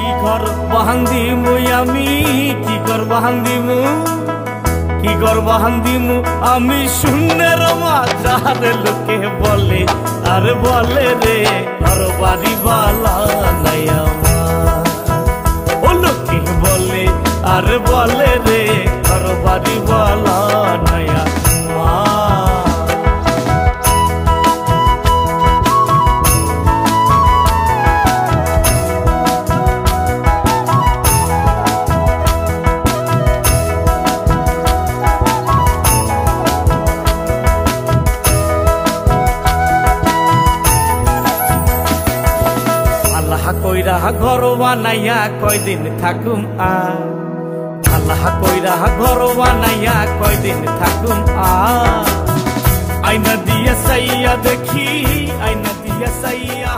কি ঘর বাহান্দিমু আমি কি ঘর বাহান্দিমু কি ঘর বাহান্দিমু আমি শূন্যের মাঝারে লোকে বলে আর বলে রে ঘর বাড়ি বালা নাই আমার ও লোকে বলে আর বলে রে ঘর বাড়ি বালা নাই কইরা ঘর বানাইয়া কয়দিন থাকুম আল্লাহ কইরা ঘর বানাইয়া কয়দিন থাকুম আইনা দিয়া সাইয়া দেখি আইনা দিয়া সাইয়া